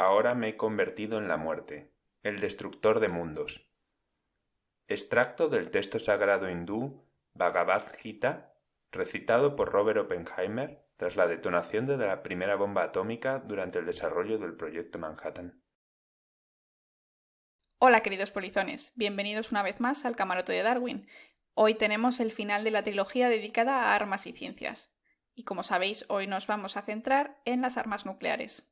Ahora me he convertido en la muerte, el destructor de mundos. Extracto del texto sagrado hindú Bhagavad Gita, recitado por Robert Oppenheimer tras la detonación de la primera bomba atómica durante el desarrollo del Proyecto Manhattan. Hola queridos polizones, bienvenidos una vez más al Camarote de Darwin. Hoy tenemos el final de la trilogía dedicada a armas y ciencias. Y como sabéis, hoy nos vamos a centrar en las armas nucleares.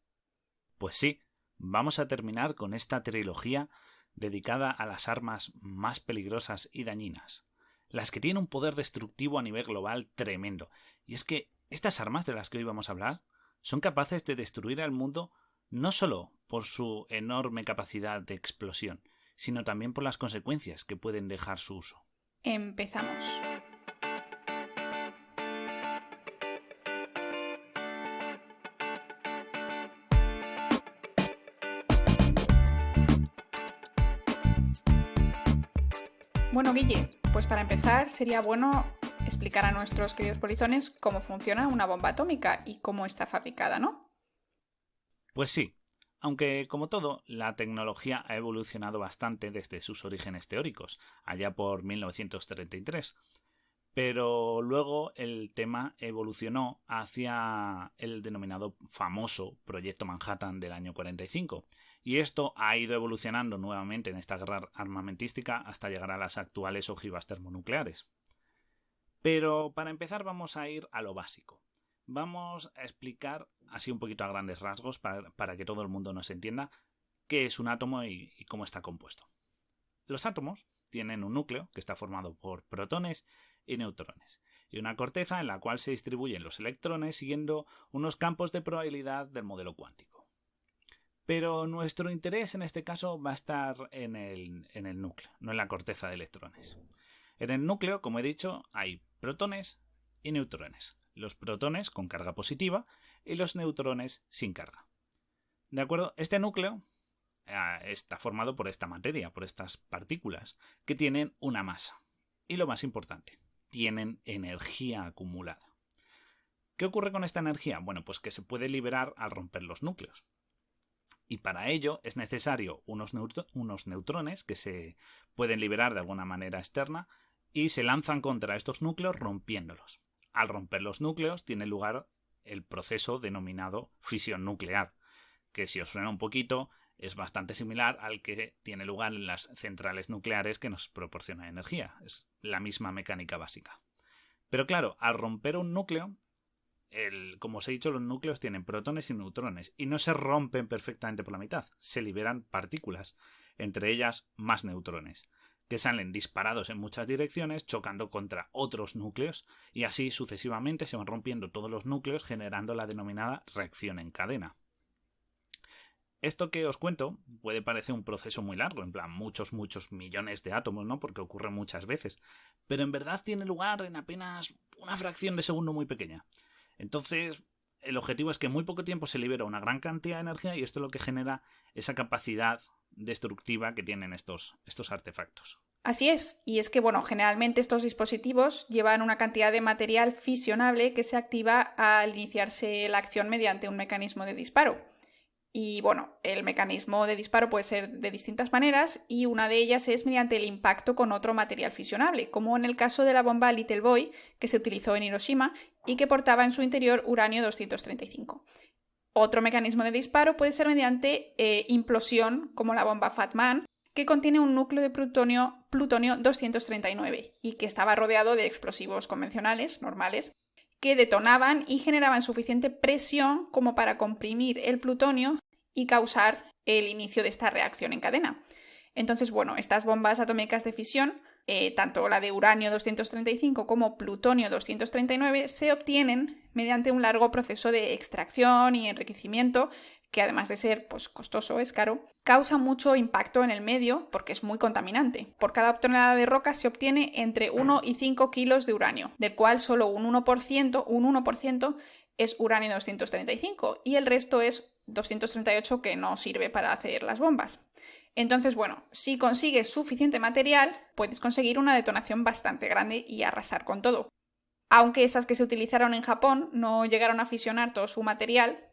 Pues sí, vamos a terminar con esta trilogía dedicada a las armas más peligrosas y dañinas, las que tienen un poder destructivo a nivel global tremendo. Y es que estas armas de las que hoy vamos a hablar son capaces de destruir al mundo no solo por su enorme capacidad de explosión, sino también por las consecuencias que pueden dejar su uso. Empezamos. Bueno, Guille, pues para empezar sería bueno explicar a nuestros queridos polizones cómo funciona una bomba atómica y cómo está fabricada, ¿no? Pues sí, aunque como todo, la tecnología ha evolucionado bastante desde sus orígenes teóricos, allá por 1933. Pero luego el tema evolucionó hacia el denominado famoso Proyecto Manhattan del año 45. Y esto ha ido evolucionando nuevamente en esta guerra armamentística hasta llegar a las actuales ojivas termonucleares. Pero para empezar vamos a ir a lo básico. Vamos a explicar, así un poquito a grandes rasgos, para que todo el mundo nos entienda, qué es un átomo y cómo está compuesto. Los átomos tienen un núcleo que está formado por protones y neutrones, y una corteza en la cual se distribuyen los electrones siguiendo unos campos de probabilidad del modelo cuántico. Pero nuestro interés en este caso va a estar en el núcleo, no en la corteza de electrones. En el núcleo, como he dicho, hay protones y neutrones. Los protones con carga positiva y los neutrones sin carga. ¿De acuerdo? Este núcleo está formado por esta materia, por estas partículas, que tienen una masa. Y lo más importante, tienen energía acumulada. ¿Qué ocurre con esta energía? Bueno, pues que se puede liberar al romper los núcleos. Y para ello es necesario unos neutrones que se pueden liberar de alguna manera externa y se lanzan contra estos núcleos rompiéndolos. Al romper los núcleos tiene lugar el proceso denominado fisión nuclear, que si os suena un poquito es bastante similar al que tiene lugar en las centrales nucleares que nos proporcionan energía. Es la misma mecánica básica. Pero claro, al romper un núcleo, como os he dicho, los núcleos tienen protones y neutrones y no se rompen perfectamente por la mitad. Se liberan partículas, entre ellas más neutrones, que salen disparados en muchas direcciones, chocando contra otros núcleos, y así sucesivamente se van rompiendo todos los núcleos, generando la denominada reacción en cadena. Esto que os cuento puede parecer un proceso muy largo, en plan muchos millones de átomos, ¿no? Porque ocurre muchas veces, pero en verdad tiene lugar en apenas una fracción de segundo muy pequeña. Entonces, el objetivo es que en muy poco tiempo se libera una gran cantidad de energía y esto es lo que genera esa capacidad destructiva que tienen estos artefactos. Así es, y es que, generalmente estos dispositivos llevan una cantidad de material fisionable que se activa al iniciarse la acción mediante un mecanismo de disparo. Y el mecanismo de disparo puede ser de distintas maneras y una de ellas es mediante el impacto con otro material fisionable, como en el caso de la bomba Little Boy que se utilizó en Hiroshima y que portaba en su interior uranio 235. Otro mecanismo de disparo puede ser mediante implosión, como la bomba Fat Man, que contiene un núcleo de plutonio 239 y que estaba rodeado de explosivos convencionales, normales, que detonaban y generaban suficiente presión como para comprimir el plutonio y causar el inicio de esta reacción en cadena. Entonces, estas bombas atómicas de fisión, tanto la de uranio 235 como plutonio 239, se obtienen mediante un largo proceso de extracción y enriquecimiento que además de ser costoso, es caro, causa mucho impacto en el medio porque es muy contaminante. Por cada tonelada de roca se obtiene entre 1 y 5 kilos de uranio, del cual solo un 1% es uranio 235 y el resto es 238 que no sirve para hacer las bombas. Entonces, si consigues suficiente material, puedes conseguir una detonación bastante grande y arrasar con todo. Aunque esas que se utilizaron en Japón no llegaron a fisionar todo su material,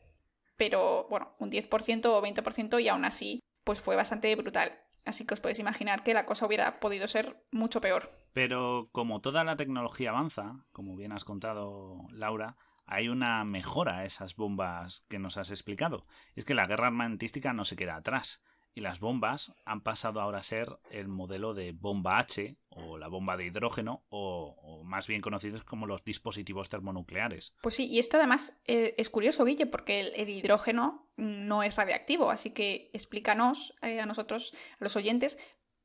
pero bueno, un 10% o 20% y aún así pues fue bastante brutal. Así que os podéis imaginar que la cosa hubiera podido ser mucho peor. Pero como toda la tecnología avanza, como bien has contado, Laura, hay una mejora a esas bombas que nos has explicado. Es que la guerra armamentística no se queda atrás. Y las bombas han pasado ahora a ser el modelo de bomba H, o la bomba de hidrógeno, o más bien conocidos como los dispositivos termonucleares. Pues sí, y esto además es curioso, Guille, porque el hidrógeno no es radiactivo, así que explícanos a nosotros, a los oyentes,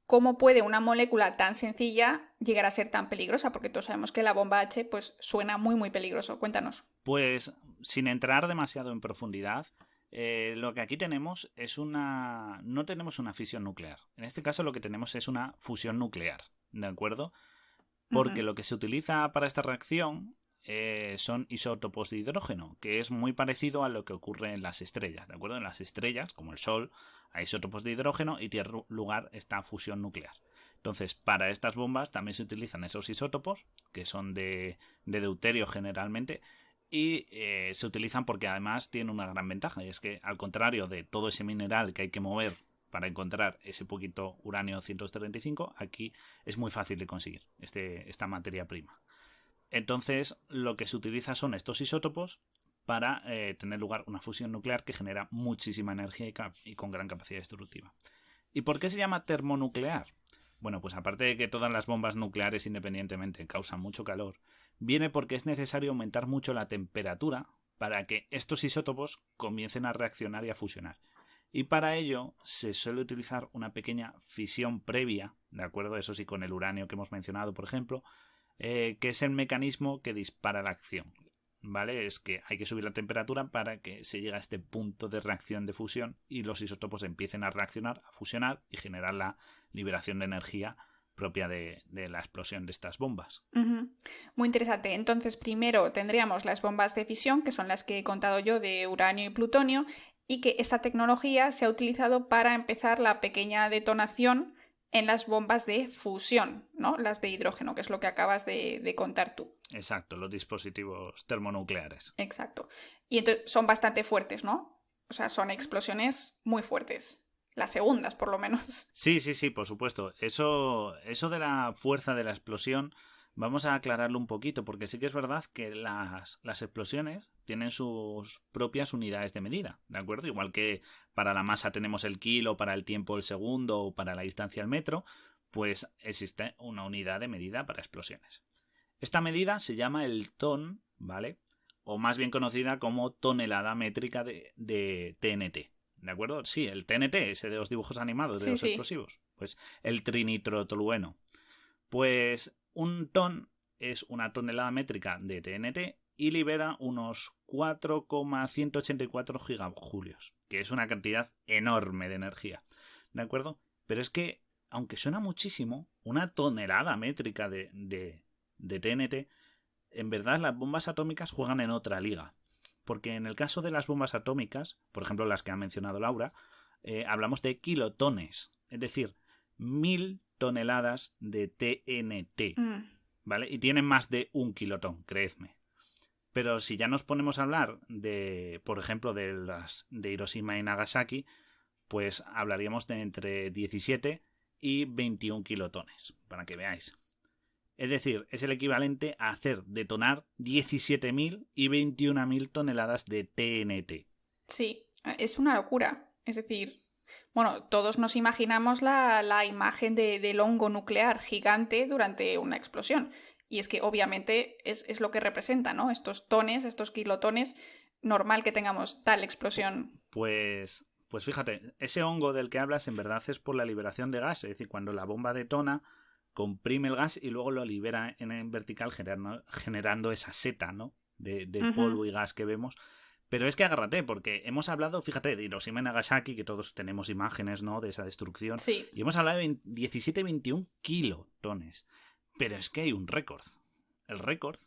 cómo puede una molécula tan sencilla llegar a ser tan peligrosa, porque todos sabemos que la bomba H pues suena muy muy peligroso. Cuéntanos. Pues sin entrar demasiado en profundidad, lo que aquí tenemos es no tenemos una fisión nuclear. En este caso lo que tenemos es una fusión nuclear, ¿de acuerdo? Porque lo que se utiliza para esta reacción son isótopos de hidrógeno, que es muy parecido a lo que ocurre en las estrellas, ¿de acuerdo? En las estrellas, como el Sol, hay isótopos de hidrógeno y tiene lugar esta fusión nuclear. Entonces, para estas bombas también se utilizan esos isótopos, que son de deuterio generalmente, y se utilizan porque además tienen una gran ventaja, y es que al contrario de todo ese mineral que hay que mover para encontrar ese poquito uranio 135, aquí es muy fácil de conseguir esta materia prima. Entonces, lo que se utiliza son estos isótopos para tener lugar una fusión nuclear que genera muchísima energía y con gran capacidad destructiva. ¿Y por qué se llama termonuclear? Bueno, pues aparte de que todas las bombas nucleares independientemente causan mucho calor, viene porque es necesario aumentar mucho la temperatura para que estos isótopos comiencen a reaccionar y a fusionar. Y para ello se suele utilizar una pequeña fisión previa, ¿de acuerdo? Eso sí, con el uranio que hemos mencionado, por ejemplo, que es el mecanismo que dispara la acción, ¿vale? Es que hay que subir la temperatura para que se llegue a este punto de reacción de fusión y los isótopos empiecen a reaccionar, a fusionar y generar la liberación de energía propia de la explosión de estas bombas. Muy interesante. Entonces, primero tendríamos las bombas de fisión, que son las que he contado yo de uranio y plutonio, y que esta tecnología se ha utilizado para empezar la pequeña detonación en las bombas de fusión, ¿no? Las de hidrógeno, que es lo que acabas de contar tú. Exacto, los dispositivos termonucleares. Exacto. Y entonces son bastante fuertes, ¿no? O sea, son explosiones muy fuertes. Las segundas, por lo menos. Sí, por supuesto. Eso de la fuerza de la explosión, vamos a aclararlo un poquito, porque sí que es verdad que las explosiones tienen sus propias unidades de medida, ¿de acuerdo? Igual que para la masa tenemos el kilo, para el tiempo el segundo o para la distancia el metro, pues existe una unidad de medida para explosiones. Esta medida se llama el ton, ¿vale? O más bien conocida como tonelada métrica de TNT. ¿De acuerdo? Sí, el TNT, ese de los dibujos animados de los explosivos. Pues el trinitrotolueno. Pues un ton es una tonelada métrica de TNT y libera unos 4,184 gigajulios, que es una cantidad enorme de energía. ¿De acuerdo? Pero es que, aunque suena muchísimo, una tonelada métrica de TNT, en verdad las bombas atómicas juegan en otra liga. Porque en el caso de las bombas atómicas, por ejemplo las que ha mencionado Laura, hablamos de kilotones, es decir, 1000 toneladas de TNT, ¿vale? Y tienen más de 1 kilotón, creedme. Pero si ya nos ponemos a hablar de, por ejemplo, de Hiroshima y Nagasaki, pues hablaríamos de entre 17 y 21 kilotones, para que veáis. Es decir, es el equivalente a hacer detonar 17.000 y 21.000 toneladas de TNT. Sí, es una locura. Es decir, bueno, todos nos imaginamos la imagen del hongo nuclear gigante durante una explosión. Y es que obviamente es lo que representa, ¿no? Estos tones, estos kilotones, normal que tengamos tal explosión. Pues fíjate, ese hongo del que hablas en verdad es por la liberación de gas. Es decir, cuando la bomba detona, comprime el gas y luego lo libera en vertical generando esa seta, ¿no? de polvo y gas que vemos. Pero es que agárrate, porque hemos hablado, fíjate, de Hiroshima y Nagasaki, que todos tenemos imágenes, ¿no? De esa destrucción. Sí. Y hemos hablado de 17-21 kilotones. Pero es que hay un récord. El récord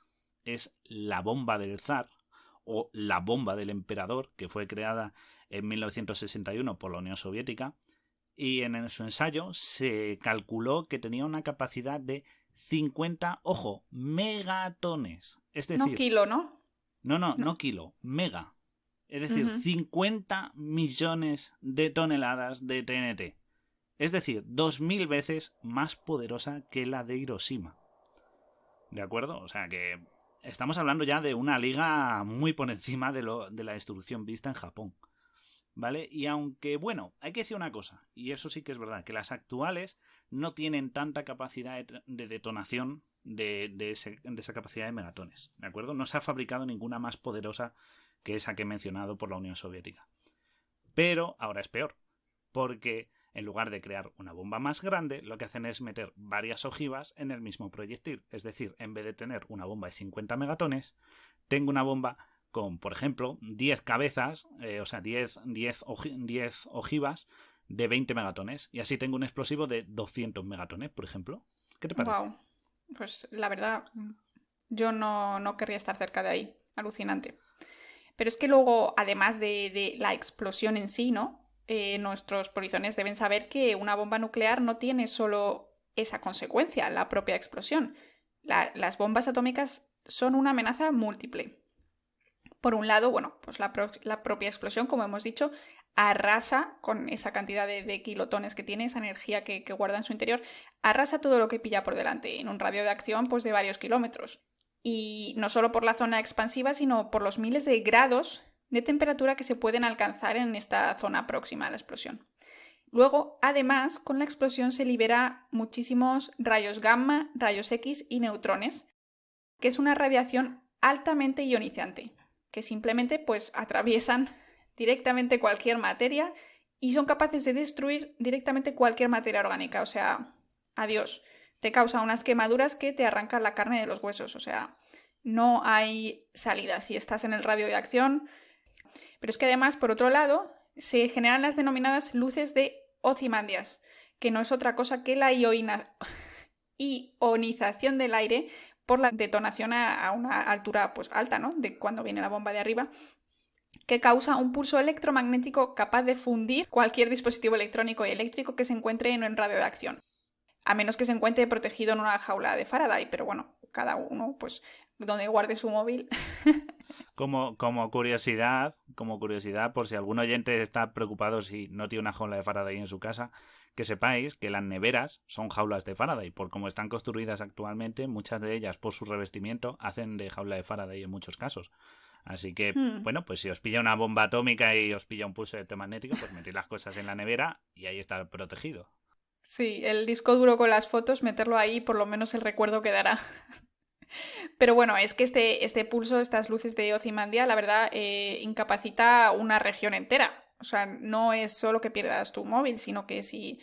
es la bomba del zar o la bomba del emperador, que fue creada en 1961 por la Unión Soviética. Y en su ensayo se calculó que tenía una capacidad de 50, ojo, megatones. Es decir... No kilo, ¿no? No kilo, mega. Es decir, 50 millones de toneladas de TNT. Es decir, 2000 veces más poderosa que la de Hiroshima. ¿De acuerdo? O sea que estamos hablando ya de una liga muy por encima de la destrucción vista en Japón. ¿Vale? Y aunque, bueno, hay que decir una cosa, y eso sí que es verdad, que las actuales no tienen tanta capacidad de detonación de esa capacidad de megatones. ¿De acuerdo? No se ha fabricado ninguna más poderosa que esa que he mencionado por la Unión Soviética. Pero ahora es peor, porque en lugar de crear una bomba más grande, lo que hacen es meter varias ojivas en el mismo proyectil. Es decir, en vez de tener una bomba de 50 megatones, tengo una bomba con, por ejemplo, 10 cabezas, o sea, 10 ojivas de 20 megatones. Y así tengo un explosivo de 200 megatones, por ejemplo. ¿Qué te parece? Wow. Pues la verdad, yo no querría estar cerca de ahí. Alucinante. Pero es que luego, además de la explosión en sí, ¿no? Nuestros polizones deben saber que una bomba nuclear no tiene solo esa consecuencia, la propia explosión. Las bombas atómicas son una amenaza múltiple. Por un lado, bueno, pues la propia explosión, como hemos dicho, arrasa con esa cantidad de kilotones que tiene, esa energía que guarda en su interior, arrasa todo lo que pilla por delante, en un radio de acción pues de varios kilómetros. Y no solo por la zona expansiva, sino por los miles de grados de temperatura que se pueden alcanzar en esta zona próxima a la explosión. Luego, además, con la explosión se libera muchísimos rayos gamma, rayos X y neutrones, que es una radiación altamente ionizante, que simplemente pues atraviesan directamente cualquier materia y son capaces de destruir directamente cualquier materia orgánica. O sea, adiós. Te causa unas quemaduras que te arrancan la carne de los huesos. O sea, no hay salida si estás en el radio de acción. Pero es que además, por otro lado, se generan las denominadas luces de Ozymandias, que no es otra cosa que la ionización del aire por la detonación a una altura pues alta, ¿no? De cuando viene la bomba de arriba, que causa un pulso electromagnético capaz de fundir cualquier dispositivo electrónico y eléctrico que se encuentre en un radio de acción. A menos que se encuentre protegido en una jaula de Faraday, pero bueno, cada uno, pues, donde guarde su móvil. Como curiosidad, por si algún oyente está preocupado si no tiene una jaula de Faraday en su casa, que sepáis que las neveras son jaulas de Faraday, por cómo están construidas actualmente, muchas de ellas por su revestimiento hacen de jaula de Faraday en muchos casos. Así que, bueno, pues si os pilla una bomba atómica y os pilla un pulso electromagnético, pues metéis las cosas en la nevera y ahí está protegido. Sí, el disco duro con las fotos, meterlo ahí, por lo menos el recuerdo quedará. Pero bueno, es que este pulso, estas luces de Ozymandias, la verdad, incapacita una región entera. O sea, no es solo que pierdas tu móvil, sino que si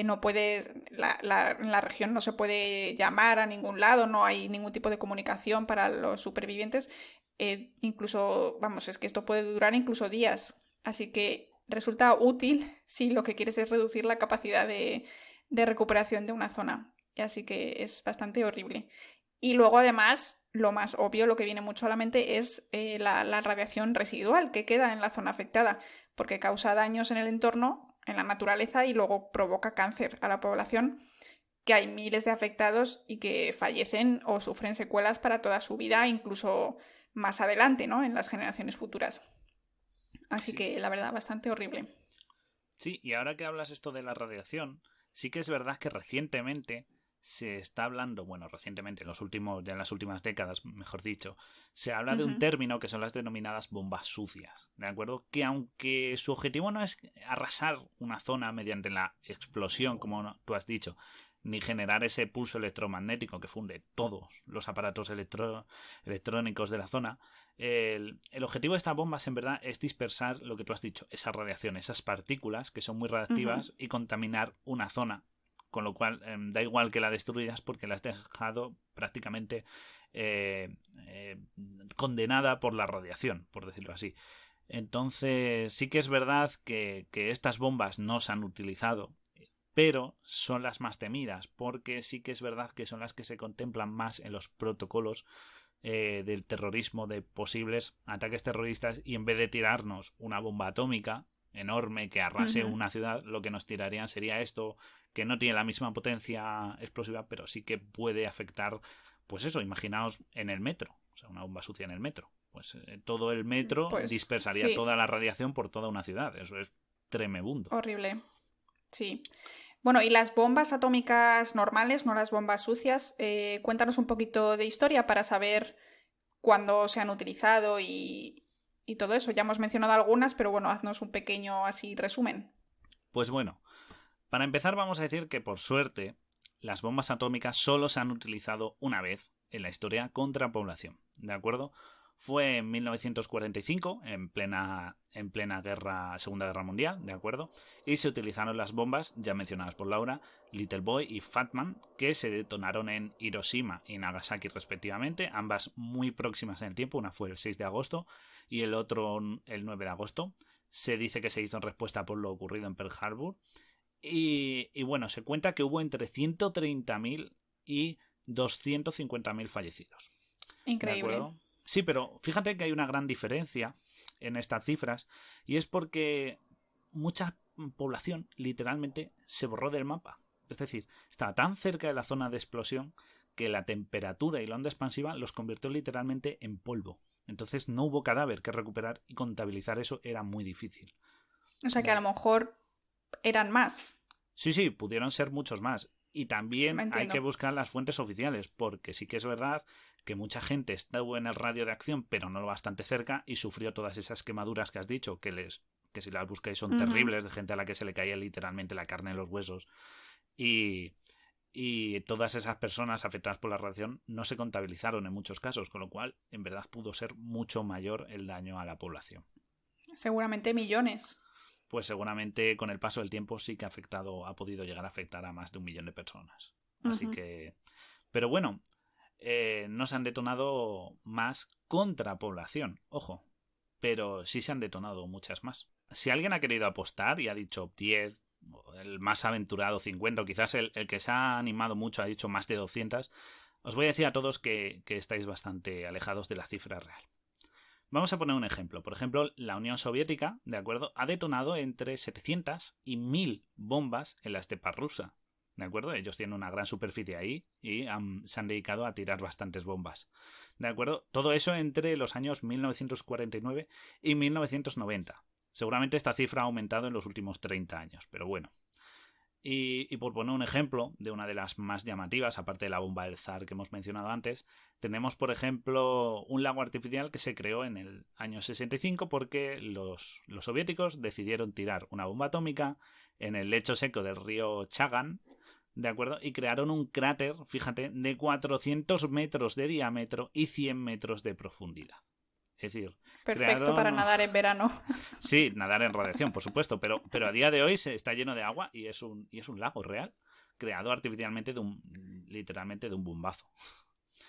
no puedes, la región no se puede llamar a ningún lado, no hay ningún tipo de comunicación para los supervivientes. Incluso, vamos, es que esto puede durar incluso días. Así que resulta útil si lo que quieres es reducir la capacidad de recuperación de una zona. Así que es bastante horrible. Y luego, además, lo más obvio, lo que viene mucho a la mente es la radiación residual que queda en la zona afectada, porque causa daños en el entorno, en la naturaleza, y luego provoca cáncer a la población, que hay miles de afectados y que fallecen o sufren secuelas para toda su vida, incluso más adelante, ¿no? En las generaciones futuras. Así que, la verdad, bastante horrible. Sí, y ahora que hablas esto de la radiación, sí que es verdad que recientemente se está hablando, bueno, recientemente, en las últimas décadas, mejor dicho, se habla de un término que son las denominadas bombas sucias, ¿de acuerdo? Que aunque su objetivo no es arrasar una zona mediante la explosión, como tú has dicho, ni generar ese pulso electromagnético que funde todos los aparatos electrónicos de la zona, el objetivo de estas bombas en verdad es dispersar lo que tú has dicho, esa radiación, esas partículas que son muy radiactivas y contaminar una zona. Con lo cual da igual que la destruyas porque la has dejado prácticamente condenada por la radiación, por decirlo así. Entonces sí que es verdad que estas bombas no se han utilizado, pero son las más temidas porque sí que es verdad que son las que se contemplan más en los protocolos del terrorismo, de posibles ataques terroristas, y en vez de tirarnos una bomba atómica enorme que arrase una ciudad, lo que nos tirarían sería esto, que no tiene la misma potencia explosiva, pero sí que puede afectar, pues eso, imaginaos en el metro. O sea, una bomba sucia en el metro. Pues todo el metro Pues, dispersaría sí. toda la radiación por toda una ciudad. Eso es tremebundo. Horrible. Sí. Bueno, y las bombas atómicas normales, no las bombas sucias, cuéntanos un poquito de historia para saber cuándo se han utilizado y todo eso. Ya hemos mencionado algunas, pero bueno, haznos un pequeño así resumen. Pues bueno, para empezar vamos a decir que por suerte las bombas atómicas solo se han utilizado una vez en la historia contra población, ¿de acuerdo? Fue en 1945, en plena Segunda Guerra Mundial, ¿de acuerdo? Y se utilizaron las bombas, ya mencionadas por Laura, Little Boy y Fat Man, que se detonaron en Hiroshima y Nagasaki respectivamente, ambas muy próximas en el tiempo, una fue el 6 de agosto y el otro el 9 de agosto. Se dice que se hizo en respuesta por lo ocurrido en Pearl Harbor. Y bueno, se cuenta que hubo entre 130.000 y 250.000 fallecidos. Increíble. ¿De acuerdo? Sí, pero fíjate que hay una gran diferencia en estas cifras y es porque mucha población literalmente se borró del mapa. Es decir, estaba tan cerca de la zona de explosión que la temperatura y la onda expansiva los convirtió literalmente en polvo. Entonces no hubo cadáver que recuperar y contabilizar eso era muy difícil. O sea que a lo mejor eran más. Sí, pudieron ser muchos más. Y también hay que buscar las fuentes oficiales, porque sí que es verdad que mucha gente estuvo en el radio de acción, pero no lo bastante cerca, y sufrió todas esas quemaduras que has dicho, que si las buscáis son terribles, de gente a la que se le caía literalmente la carne en los huesos. Y todas esas personas afectadas por la radiación no se contabilizaron en muchos casos, con lo cual en verdad pudo ser mucho mayor el daño a la población. Seguramente millones. Pues seguramente con el paso del tiempo sí que ha podido llegar a afectar a más de 1 millón de personas. Así que... Pero bueno, no se han detonado más contra población, ojo, pero sí se han detonado muchas más. Si alguien ha querido apostar y ha dicho 10, el más aventurado 50, o quizás el que se ha animado mucho ha dicho más de 200, os voy a decir a todos que estáis bastante alejados de la cifra real. Vamos a poner un ejemplo. Por ejemplo, la Unión Soviética, ¿de acuerdo?, ha detonado entre 700 y 1000 bombas en la estepa rusa. ¿De acuerdo? Ellos tienen una gran superficie ahí y se han dedicado a tirar bastantes bombas. ¿De acuerdo? Todo eso entre los años 1949 y 1990. Seguramente esta cifra ha aumentado en los últimos 30 años, pero bueno. Y por poner un ejemplo de una de las más llamativas, aparte de la bomba del Zar que hemos mencionado antes, tenemos, por ejemplo, un lago artificial que se creó en el año 65 porque los soviéticos decidieron tirar una bomba atómica en el lecho seco del río Chagan, ¿de acuerdo? Y crearon un cráter, fíjate, de 400 metros de diámetro y 100 metros de profundidad. Es decir, perfecto para nadar en verano. Sí, nadar en radiación, por supuesto, pero a día de hoy está lleno de agua y es un lago real, creado artificialmente literalmente de un bombazo.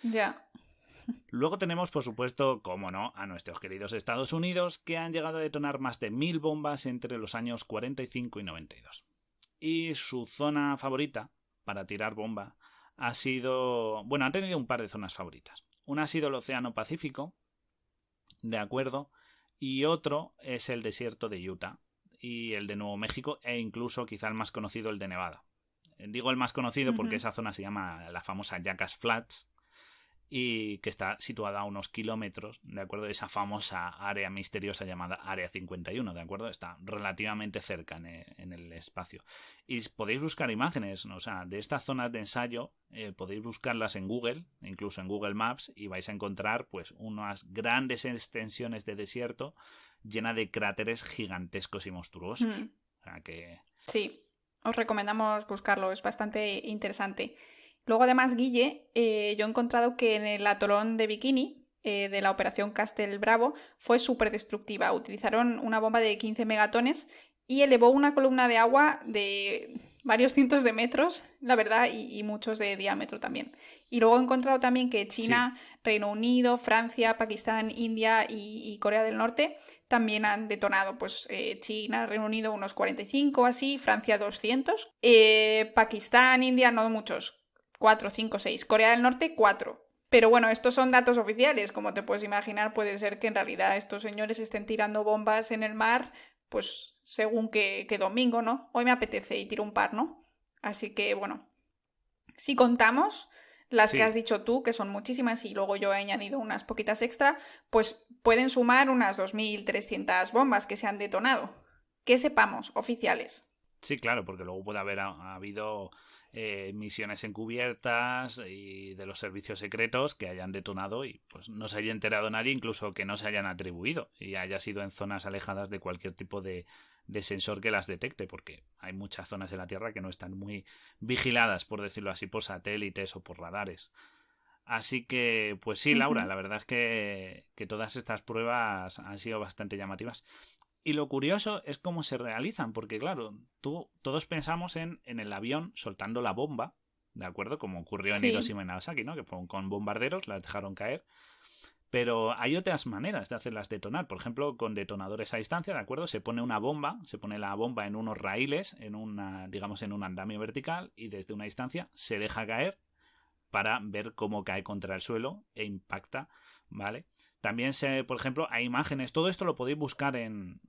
Ya. Luego tenemos, por supuesto, cómo no, a nuestros queridos Estados Unidos, que han llegado a detonar más de 1000 bombas entre los años 45 y 92. Y su zona favorita para tirar bomba ha sido... Bueno, han tenido un par de zonas favoritas. Una ha sido el Océano Pacífico, ¿de acuerdo? Y otro es el desierto de Utah y el de Nuevo México e incluso quizá el más conocido, el de Nevada. Digo el más conocido porque esa zona se llama la famosa Jackass Flats y que está situada a unos kilómetros, ¿de acuerdo?, de esa famosa área misteriosa llamada Área 51, ¿de acuerdo? Está relativamente cerca en el espacio. Y podéis buscar imágenes, o sea, de estas zonas de ensayo, podéis buscarlas en Google, incluso en Google Maps, y vais a encontrar pues unas grandes extensiones de desierto llena de cráteres gigantescos y monstruosos. O sea que... Sí, os recomendamos buscarlo, es bastante interesante. Luego, además, Guille, yo he encontrado que en el atolón de Bikini, de la operación Castle Bravo, fue súper destructiva. Utilizaron una bomba de 15 megatones y elevó una columna de agua de varios cientos de metros, la verdad, y muchos de diámetro también. Y luego he encontrado también que China, sí, Reino Unido, Francia, Pakistán, India y Corea del Norte también han detonado, pues China, Reino Unido unos 45 así, Francia 200, Pakistán, India no muchos, 4, 5, 6. Corea del Norte, 4. Pero bueno, estos son datos oficiales. Como te puedes imaginar, puede ser que en realidad estos señores estén tirando bombas en el mar, pues según que domingo, ¿no? Hoy me apetece y tiro un par, ¿no? Así que bueno, si contamos, Las Sí. que has dicho tú, que son muchísimas, y luego yo he añadido unas poquitas extra, pues pueden sumar unas 2.300 bombas que se han detonado. Que sepamos, oficiales. Sí, claro, porque luego puede haber habido misiones encubiertas y de los servicios secretos que hayan detonado y pues no se haya enterado nadie, incluso que no se hayan atribuido y haya sido en zonas alejadas de cualquier tipo de sensor que las detecte, porque hay muchas zonas de la Tierra que no están muy vigiladas, por decirlo así, por satélites o por radares. Así que, pues sí, Laura, Ujú. la verdad es que todas estas pruebas han sido bastante llamativas. Y lo curioso es cómo se realizan, porque claro, todos pensamos en el avión soltando la bomba, ¿de acuerdo? Como ocurrió en Sí. Hiroshima y Nagasaki, ¿no? Que fueron con bombarderos, las dejaron caer. Pero hay otras maneras de hacerlas detonar. Por ejemplo, con detonadores a distancia, ¿de acuerdo? Se pone una bomba, se pone la bomba en unos raíles, en una, digamos, en un andamio vertical, y desde una distancia se deja caer para ver cómo cae contra el suelo e impacta, ¿vale? También por ejemplo, hay imágenes, todo esto lo podéis buscar en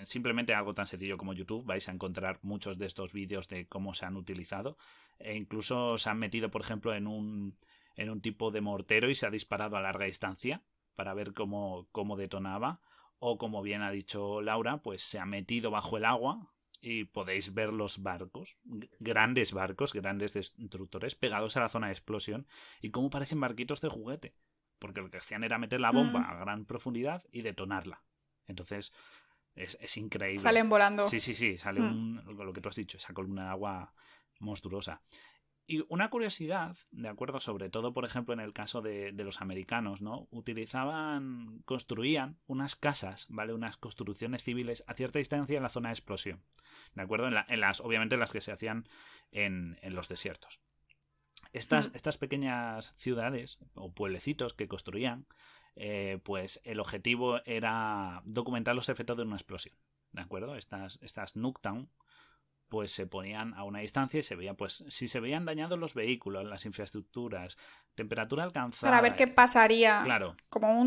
simplemente algo tan sencillo como YouTube, vais a encontrar muchos de estos vídeos de cómo se han utilizado e incluso se han metido, por ejemplo, en un tipo de mortero y se ha disparado a larga distancia para ver cómo detonaba o como bien ha dicho Laura, pues se ha metido bajo el agua y podéis ver los barcos, grandes destructores, pegados a la zona de explosión y cómo parecen barquitos de juguete. Porque lo que hacían era meter la bomba Mm, a gran profundidad y detonarla. Entonces, es increíble. salen volando. Sí, sale Mm. lo que tú has dicho, esa columna de agua monstruosa. Y una curiosidad, de acuerdo, sobre todo, por ejemplo, en el caso de los americanos, ¿no? Construían unas casas, ¿vale? Unas construcciones civiles a cierta distancia en la zona de explosión, ¿de acuerdo? Obviamente, en las que se hacían en los desiertos. Mm. Estas pequeñas ciudades o pueblecitos que construían, pues el objetivo era documentar los efectos de una explosión, ¿de acuerdo? Estas Nuketown pues se ponían a una distancia y se veía, pues, si se veían dañados los vehículos, las infraestructuras, temperatura Para ver alcanzada, qué pasaría, claro, como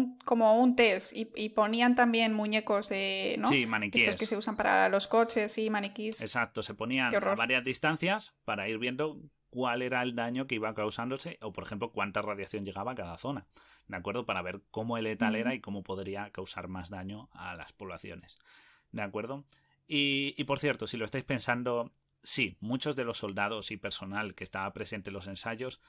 un test. Y ponían también muñecos de, ¿no? sí, Estos que maniquíes, se usan para los coches y maniquís. exacto, se Qué ponían a horror. varias distancias para ir viendo cuál era el daño que iba causándose o, por ejemplo, cuánta radiación llegaba a cada zona, ¿de acuerdo? Para ver cómo letal era Mm. y cómo podría causar más daño a las poblaciones, ¿de acuerdo? Por cierto, si lo estáis pensando, sí, muchos de los soldados y personal que estaba presente en los ensayos,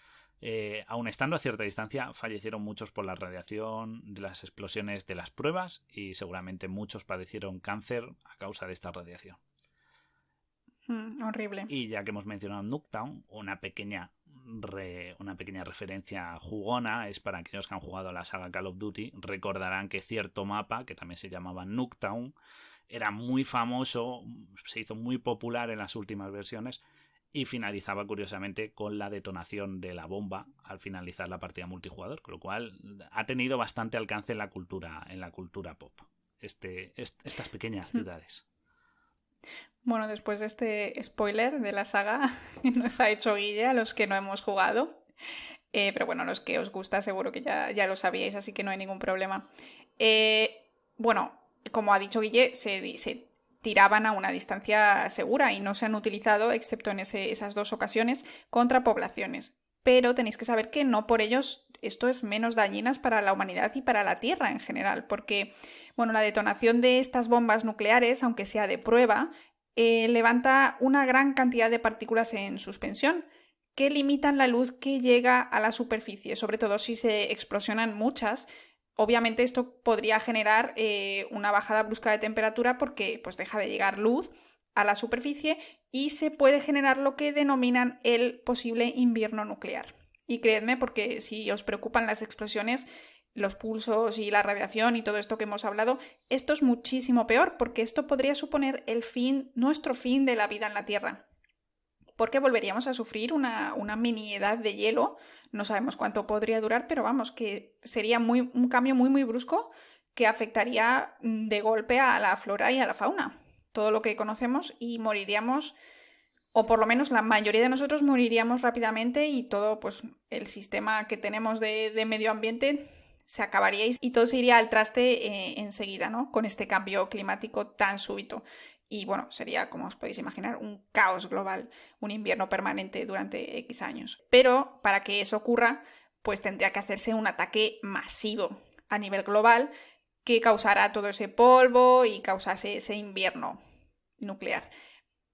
aun estando a cierta distancia, fallecieron muchos por la radiación de las explosiones de las pruebas y seguramente muchos padecieron cáncer a causa de esta radiación. Horrible. Y ya que hemos mencionado Nuketown, una pequeña referencia jugona es para aquellos que han jugado a la saga Call of Duty, recordarán que cierto mapa, que también se llamaba Nuketown, era muy famoso, se hizo muy popular en las últimas versiones y finalizaba curiosamente con la detonación de la bomba al finalizar la partida multijugador, con lo cual ha tenido bastante alcance en la cultura pop. Estas pequeñas ciudades. Bueno, después de este spoiler de la saga que nos ha hecho Guille a los que no hemos jugado, pero bueno, los que os gusta seguro que ya lo sabíais, así que no hay ningún problema. Bueno, como ha dicho Guille, se tiraban a una distancia segura y no se han utilizado, excepto en esas dos ocasiones, contra poblaciones. Pero tenéis que saber que no por ellos esto es menos dañinas para la humanidad y para la Tierra en general, porque bueno, la detonación de estas bombas nucleares, aunque sea de prueba, levanta una gran cantidad de partículas en suspensión que limitan la luz que llega a la superficie, sobre todo si se explosionan muchas. Obviamente esto podría generar una bajada brusca de temperatura porque pues, deja de llegar luz a la superficie y se puede generar lo que denominan el posible invierno nuclear. Y creedme, porque si os preocupan las explosiones, los pulsos y la radiación y todo esto que hemos hablado, esto es muchísimo peor porque esto podría suponer nuestro fin de la vida en la Tierra. Porque volveríamos a sufrir una mini edad de hielo, no sabemos cuánto podría durar, pero vamos, que sería un cambio muy brusco que afectaría de golpe a la flora y a la fauna, todo lo que conocemos, y moriríamos, o por lo menos la mayoría de nosotros moriríamos rápidamente y todo pues el sistema que tenemos de medio ambiente se acabaría y todo se iría al traste enseguida, ¿no? Con este cambio climático tan súbito. y bueno, sería, como os podéis imaginar, un caos global, un invierno permanente durante X años. Pero para que eso ocurra, pues tendría que hacerse un ataque masivo a nivel global que causara todo ese polvo y causase ese invierno nuclear.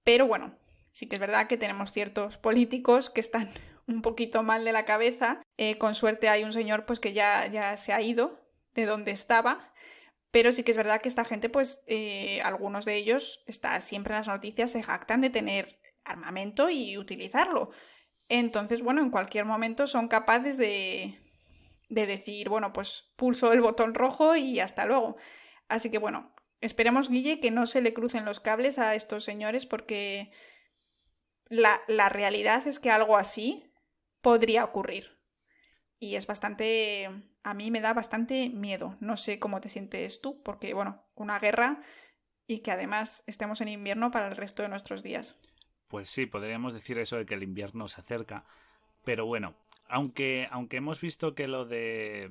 Pero bueno, sí que es verdad que tenemos ciertos políticos que están un poquito mal de la cabeza. Con suerte hay un señor pues que ya se ha ido de donde estaba. Pero sí que es verdad que esta gente, pues, algunos de ellos, está siempre en las noticias, se jactan de tener armamento y utilizarlo. Entonces, bueno, en cualquier momento son capaces de decir, bueno, pues pulso el botón rojo y hasta luego. Así que bueno, esperemos, Guille, que no se le crucen los cables a estos señores porque la realidad es que algo así podría ocurrir. Y es bastante... A mí me da bastante miedo. No sé cómo te sientes tú, porque, bueno, una guerra y que además estemos en invierno para el resto de nuestros días. Pues sí, podríamos decir eso de que el invierno se acerca. Pero bueno, aunque hemos visto que lo de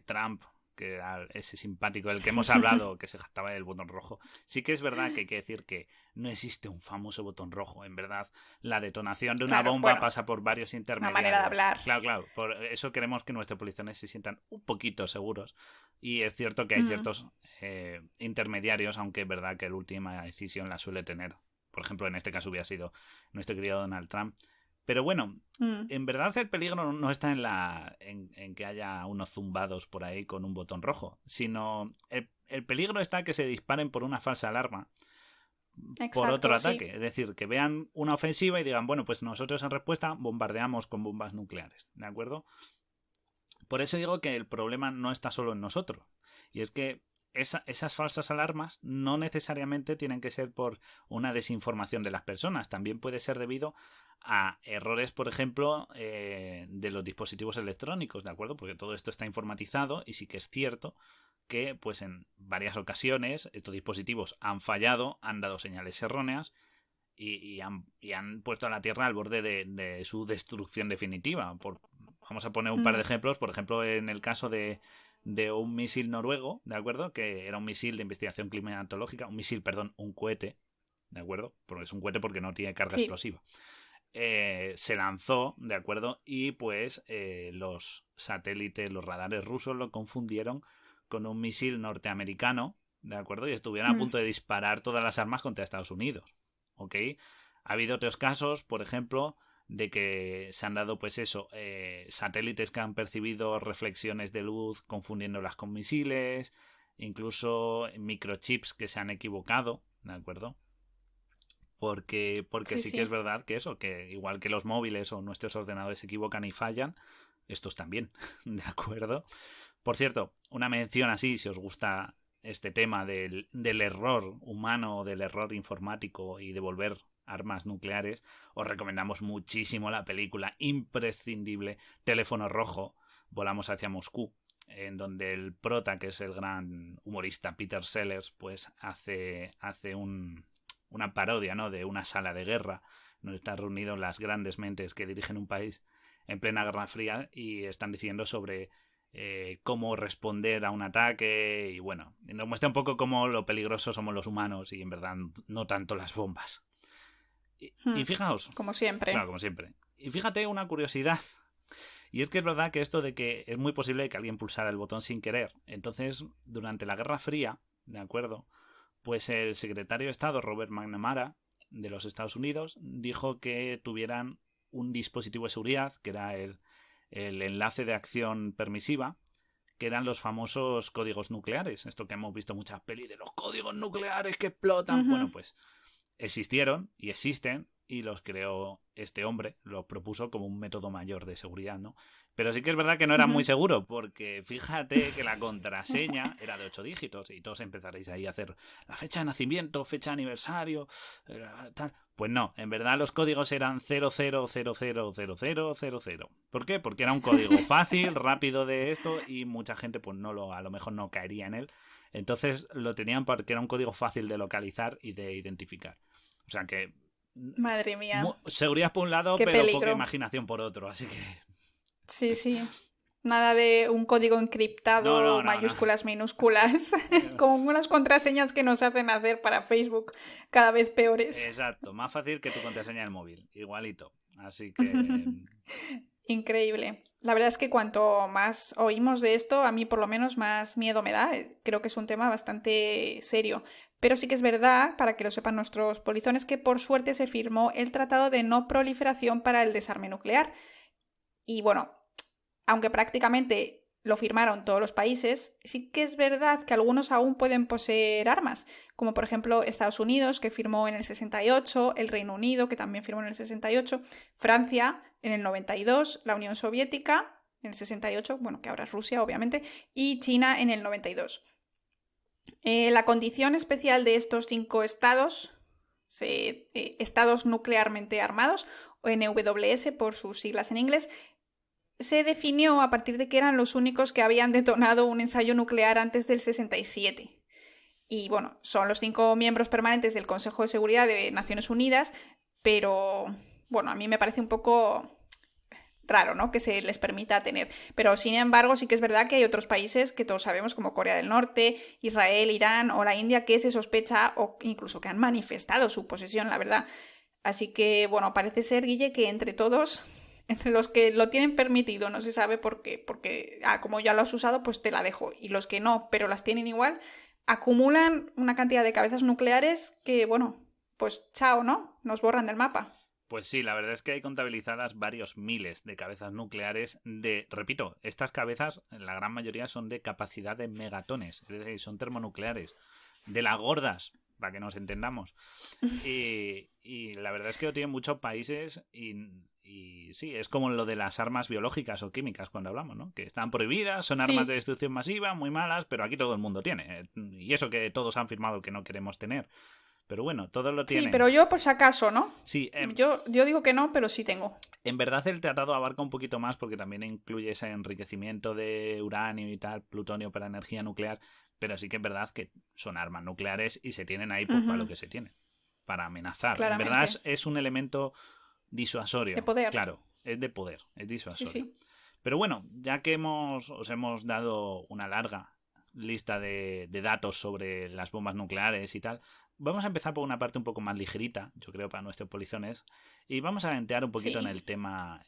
Trump, que era ese simpático del que hemos hablado, que se jactaba del botón rojo, sí que es verdad que hay que decir que no existe un famoso botón rojo. En verdad, la detonación de una bomba pasa por varios intermediarios. Una manera de hablar. Claro. Por eso queremos que nuestros policías se sientan un poquito seguros. Y es cierto que hay ciertos intermediarios, aunque es verdad que la última decisión la suele tener. Por ejemplo, en este caso hubiera sido nuestro querido Donald Trump. Pero bueno, en verdad el peligro no está en que haya unos zumbados por ahí con un botón rojo, sino el peligro está que se disparen por una falsa alarma. Exacto, por otro ataque. Sí. Es decir, que vean una ofensiva y digan, bueno, pues nosotros en respuesta bombardeamos con bombas nucleares. ¿De acuerdo? Por eso digo que el problema no está solo en nosotros. Y es que esas falsas alarmas no necesariamente tienen que ser por una desinformación de las personas. También puede ser debido a errores, por ejemplo, de los dispositivos electrónicos, ¿de acuerdo? Porque todo esto está informatizado y sí que es cierto que, pues en varias ocasiones, estos dispositivos han fallado, han dado señales erróneas y han puesto a la Tierra al borde de su destrucción definitiva. Vamos a poner un par de ejemplos. Por ejemplo, en el caso de un misil noruego, ¿de acuerdo? Que era un misil de investigación climatológica, un cohete, ¿de acuerdo? Porque es un cohete porque no tiene carga explosiva. Se lanzó, ¿de acuerdo? Y pues los satélites, los radares rusos lo confundieron con un misil norteamericano, ¿de acuerdo? Y estuvieron a punto de disparar todas las armas contra Estados Unidos, ¿ok? Ha habido otros casos, por ejemplo, de que se han dado, pues eso, satélites que han percibido reflexiones de luz confundiéndolas con misiles, incluso microchips que se han equivocado, ¿de acuerdo? Porque sí que es verdad que eso, que igual que los móviles o nuestros ordenadores se equivocan y fallan, estos también, ¿de acuerdo? Por cierto, una mención así, si os gusta este tema del error humano, del error informático y devolver armas nucleares, os recomendamos muchísimo la película imprescindible Teléfono Rojo, Volamos hacia Moscú, en donde el prota, que es el gran humorista Peter Sellers, pues hace una parodia, ¿no?, de una sala de guerra donde están reunidos las grandes mentes que dirigen un país en plena Guerra Fría y están diciendo sobre cómo responder a un ataque y bueno, nos muestra un poco cómo lo peligrosos somos los humanos y en verdad no tanto las bombas. Y fijaos, como siempre. Claro, como siempre. Y fíjate una curiosidad. Y es que es verdad que esto de que es muy posible que alguien pulsara el botón sin querer. Entonces, durante la Guerra Fría, ¿de acuerdo?, pues el secretario de Estado Robert McNamara de los Estados Unidos dijo que tuvieran un dispositivo de seguridad, que era el enlace de acción permisiva, que eran los famosos códigos nucleares. Esto que hemos visto muchas pelis de los códigos nucleares que explotan. Bueno, pues existieron y existen y los creó este hombre, los propuso como un método mayor de seguridad, ¿no? Pero sí que es verdad que no era muy seguro, porque fíjate que la contraseña era de 8 dígitos y todos empezaréis ahí a hacer la fecha de nacimiento, fecha de aniversario, tal. Pues no, en verdad los códigos eran 00000000. ¿Por qué? Porque era un código fácil, rápido de esto y mucha gente pues a lo mejor no caería en él. Entonces lo tenían porque era un código fácil de localizar y de identificar. O sea que... Madre mía. Seguridad por un lado, Qué pero peligro. poca imaginación por otro, así que... Sí. Nada de un código encriptado, No. mayúsculas, minúsculas, como unas contraseñas que nos hacen hacer para Facebook cada vez peores. Exacto, más fácil que tu contraseña del móvil, igualito. Así que... Increíble. La verdad es que cuanto más oímos de esto, a mí por lo menos más miedo me da. Creo que es un tema bastante serio. Pero sí que es verdad, para que lo sepan nuestros polizones, que por suerte se firmó el Tratado de No Proliferación para el Desarme Nuclear. Y bueno, aunque prácticamente lo firmaron todos los países, sí que es verdad que algunos aún pueden poseer armas, como por ejemplo Estados Unidos, que firmó en el 68, el Reino Unido, que también firmó en el 68, Francia en el 92, la Unión Soviética en el 68, bueno, que ahora es Rusia, obviamente, y China en el 92. La condición especial de estos 5 estados, estados nuclearmente armados, o NWS por sus siglas en inglés, se definió a partir de que eran los únicos que habían detonado un ensayo nuclear antes del 67. Y bueno, son los 5 miembros permanentes del Consejo de Seguridad de Naciones Unidas, pero bueno, a mí me parece un poco raro, ¿no?, que se les permita tener. Pero sin embargo, sí que es verdad que hay otros países que todos sabemos, como Corea del Norte, Israel, Irán o la India, que se sospecha o incluso que han manifestado su posesión, la verdad. Así que, bueno, parece ser, Guille, que entre todos... Entre los que lo tienen permitido, no se sabe por qué, porque como ya lo has usado, pues te la dejo. Y los que no, pero las tienen igual, acumulan una cantidad de cabezas nucleares que, bueno, pues chao, ¿no? Nos borran del mapa. Pues sí, la verdad es que hay contabilizadas varios miles de cabezas nucleares repito, estas cabezas, la gran mayoría son de capacidad de megatones, es decir, son termonucleares, de las gordas, para que nos entendamos. Y la verdad es que lo tienen muchos países y sí, es como lo de las armas biológicas o químicas cuando hablamos, ¿no? Que están prohibidas, son armas de destrucción masiva, muy malas, pero aquí todo el mundo tiene. Y eso que todos han firmado que no queremos tener. Pero bueno, todos lo tienen. Sí, pero yo por si acaso, ¿no? Sí, yo digo que no, pero sí tengo. En verdad el tratado abarca un poquito más porque también incluye ese enriquecimiento de uranio y tal, plutonio para energía nuclear, pero sí que es verdad que son armas nucleares y se tienen ahí pues, para lo que se tienen, para amenazar. Claramente. En verdad es un elemento disuasorio. De poder. Claro, es de poder, es disuasorio. Sí. Pero bueno, ya que os hemos dado una larga lista de datos sobre las bombas nucleares y tal, vamos a empezar por una parte un poco más ligerita, yo creo, para nuestros polizones, y vamos a entrar un poquito en el tema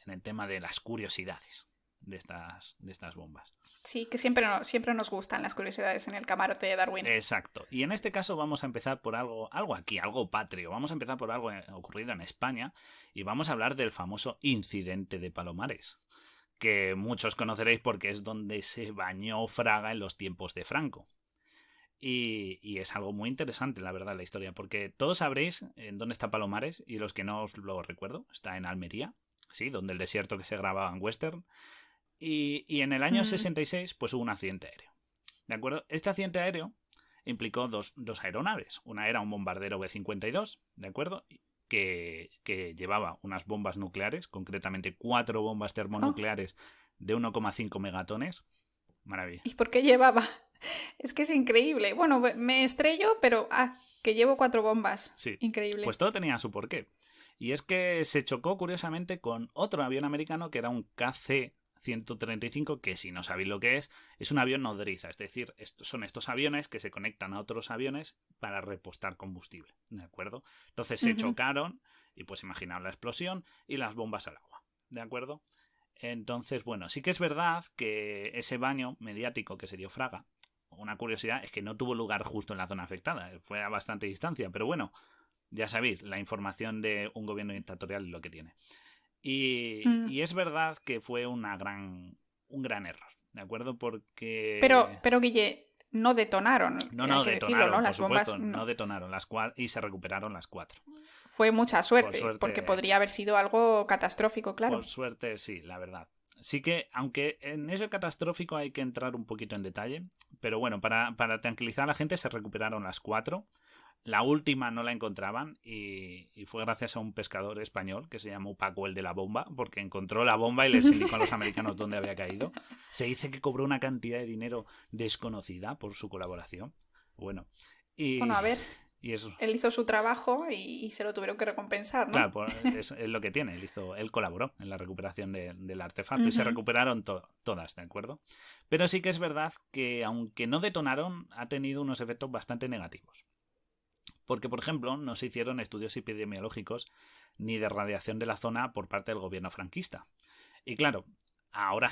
de las curiosidades de estas bombas. Sí, que siempre nos gustan las curiosidades en el camarote de Darwin. Exacto. Y en este caso vamos a empezar por algo aquí, algo patrio. Vamos a empezar por algo ocurrido en España y vamos a hablar del famoso incidente de Palomares, que muchos conoceréis porque es donde se bañó Fraga en los tiempos de Franco. Y es algo muy interesante, la verdad, la historia, porque todos sabréis en dónde está Palomares y los que no os lo recuerdo, está en Almería, sí, donde el desierto que se grababa en Western. Y en el año 66 pues hubo un accidente aéreo, ¿de acuerdo? Este accidente aéreo implicó dos aeronaves. Una era un bombardero B-52, ¿de acuerdo?, que llevaba unas bombas nucleares, concretamente 4 bombas termonucleares de 1,5 megatones. Maravilla. ¿Y por qué llevaba? Es que es increíble. Bueno, me estrello, pero que llevo 4 bombas. Sí. Increíble. Pues todo tenía su porqué. Y es que se chocó curiosamente con otro avión americano que era un KC-135, que si no sabéis lo que es un avión nodriza, es decir, son estos aviones que se conectan a otros aviones para repostar combustible, ¿de acuerdo? Entonces se chocaron y pues imaginaos la explosión y las bombas al agua, ¿de acuerdo? Entonces, bueno, sí que es verdad que ese baño mediático que se dio Fraga, una curiosidad es que no tuvo lugar justo en la zona afectada, fue a bastante distancia, pero bueno, ya sabéis, la información de un gobierno dictatorial es lo que tiene. Y es verdad que fue un gran error, ¿de acuerdo? Porque... Pero Guille, no detonaron. No hay que detonaron, decirlo, ¿no? por Las supuesto, bombas no detonaron y se recuperaron las 4. Fue mucha suerte, Por suerte, porque podría haber sido algo catastrófico, claro. Por suerte, sí, la verdad. Sí que, aunque en eso catastrófico hay que entrar un poquito en detalle, pero bueno, para tranquilizar a la gente se recuperaron las 4. La última no la encontraban y fue gracias a un pescador español que se llamó Paco el de la bomba, porque encontró la bomba y les indicó a los americanos dónde había caído. Se dice que cobró una cantidad de dinero desconocida por su colaboración. Bueno, a ver. Y eso... Él hizo su trabajo y se lo tuvieron que recompensar, ¿no? Claro, pues es lo que tiene. Él colaboró en la recuperación del artefacto y se recuperaron todas, ¿de acuerdo? Pero sí que es verdad que, aunque no detonaron, ha tenido unos efectos bastante negativos. Porque, por ejemplo, no se hicieron estudios epidemiológicos ni de radiación de la zona por parte del gobierno franquista. Y claro, ahora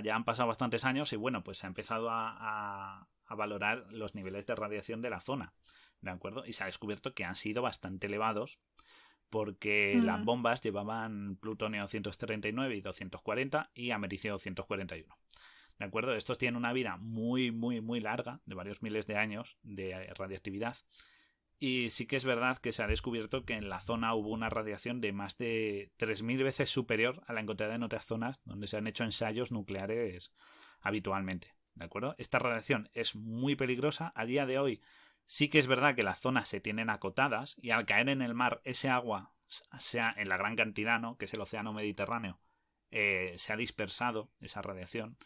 ya han pasado bastantes años y bueno, pues se ha empezado a valorar los niveles de radiación de la zona, ¿de acuerdo? Y se ha descubierto que han sido bastante elevados porque las bombas llevaban plutonio 139 y 240 y americio 141. ¿De acuerdo? Estos tienen una vida muy, muy, muy larga, de varios miles de años de radioactividad. Y sí que es verdad que se ha descubierto que en la zona hubo una radiación de más de 3.000 veces superior a la encontrada en otras zonas donde se han hecho ensayos nucleares habitualmente. ¿De acuerdo? Esta radiación es muy peligrosa. A día de hoy sí que es verdad que las zonas se tienen acotadas y al caer en el mar ese agua, sea en la gran cantidad, ¿no?, que es el océano Mediterráneo, se ha dispersado esa radiación.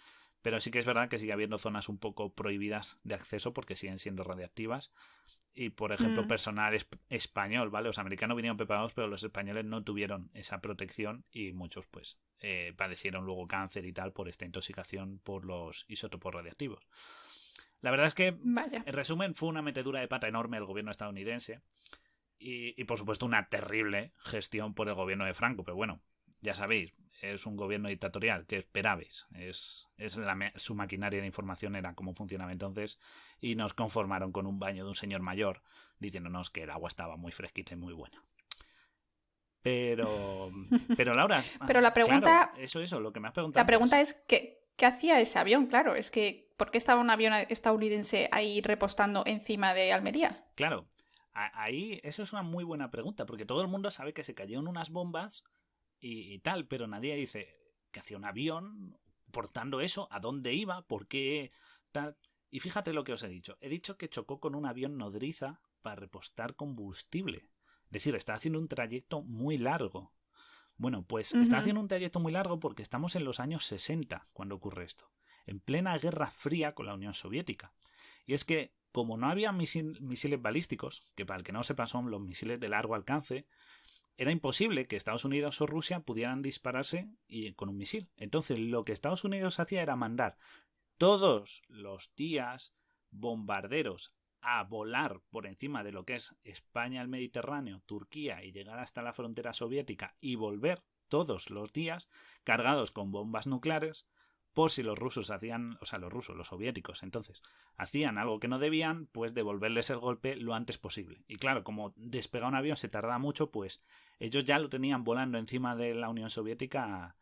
Pero sí que es verdad que sigue habiendo zonas un poco prohibidas de acceso porque siguen siendo radiactivas. Y, por ejemplo, personal español, ¿vale? Los americanos vinieron preparados, pero los españoles no tuvieron esa protección y muchos, pues, padecieron luego cáncer y tal por esta intoxicación por los isótopos radiactivos. La verdad es que, Vaya. en resumen, fue una metedura de pata enorme del gobierno estadounidense y, por supuesto, una terrible gestión por el gobierno de Franco. Pero bueno, ya sabéis, es un gobierno dictatorial, ¿qué esperabais? Su maquinaria de información era como funcionaba entonces y nos conformaron con un baño de un señor mayor diciéndonos que el agua estaba muy fresquita y muy buena. Pero Laura... Pero la pregunta... Claro, eso, lo que me has preguntado. La pregunta es ¿qué hacía ese avión? Claro, es que ¿por qué estaba un avión estadounidense ahí repostando encima de Almería? Claro, ahí eso es una muy buena pregunta, porque todo el mundo sabe que se cayeron unas bombas y tal, pero nadie dice que hacía un avión portando eso, a dónde iba, por qué, tal. Y fíjate lo que os he dicho. He dicho que chocó con un avión nodriza para repostar combustible. Es decir, está haciendo un trayecto muy largo. Bueno, pues está haciendo un trayecto muy largo porque estamos en los años 60 cuando ocurre esto, en plena Guerra Fría con la Unión Soviética. Y es que, como no había misiles balísticos, que para el que no sepa son los misiles de largo alcance, era imposible que Estados Unidos o Rusia pudieran dispararse con un misil. Entonces, lo que Estados Unidos hacía era mandar todos los días bombarderos a volar por encima de lo que es España, el Mediterráneo, Turquía y llegar hasta la frontera soviética y volver todos los días cargados con bombas nucleares por si los rusos hacían, o sea, los soviéticos entonces hacían algo que no debían, pues devolverles el golpe lo antes posible. Y claro, como despegar un avión se tarda mucho, pues ellos ya lo tenían volando encima de la Unión Soviética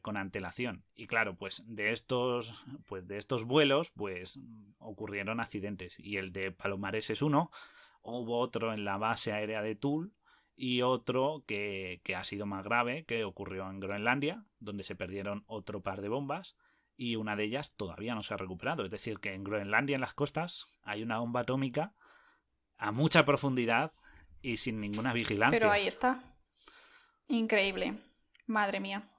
con antelación. Y claro, pues de estos vuelos, pues ocurrieron accidentes. Y el de Palomares es uno, hubo otro en la base aérea de Toul, y otro que ha sido más grave, que ocurrió en Groenlandia, donde se perdieron otro par de bombas y una de ellas todavía no se ha recuperado. Es decir, que en Groenlandia, en las costas, hay una bomba atómica a mucha profundidad y sin ninguna vigilancia. Pero ahí está. Increíble. Madre mía.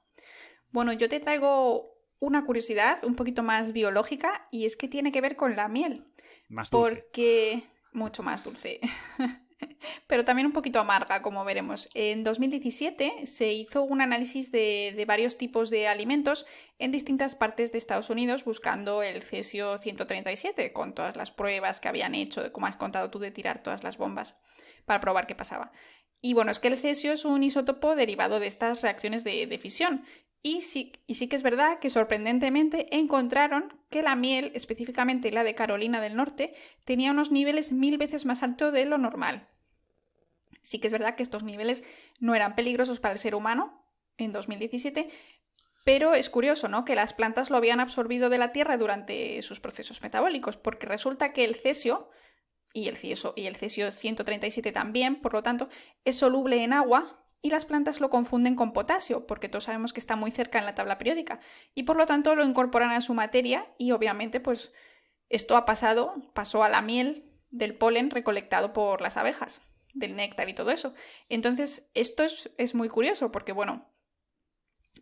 Bueno, yo te traigo una curiosidad un poquito más biológica y es que tiene que ver con la miel. Más dulce. Porque... mucho más dulce. Pero también un poquito amarga, como veremos. En 2017 se hizo un análisis de varios tipos de alimentos en distintas partes de Estados Unidos buscando el cesio 137, con todas las pruebas que habían hecho, como has contado tú, de tirar todas las bombas para probar qué pasaba. Y bueno, es que el cesio es un isótopo derivado de estas reacciones de fisión. Y sí que es verdad que sorprendentemente encontraron que la miel, específicamente la de Carolina del Norte, tenía unos niveles 1000 veces más altos de lo normal. Sí que es verdad que estos niveles no eran peligrosos para el ser humano en 2017, pero es curioso, ¿no?, que las plantas lo habían absorbido de la tierra durante sus procesos metabólicos, porque resulta que el cesio y el cesio 137 también, por lo tanto, es soluble en agua. Y las plantas lo confunden con potasio, porque todos sabemos que está muy cerca en la tabla periódica, y por lo tanto lo incorporan a su materia y obviamente pues esto pasó a la miel del polen recolectado por las abejas, del néctar y todo eso. Entonces esto es muy curioso porque, bueno,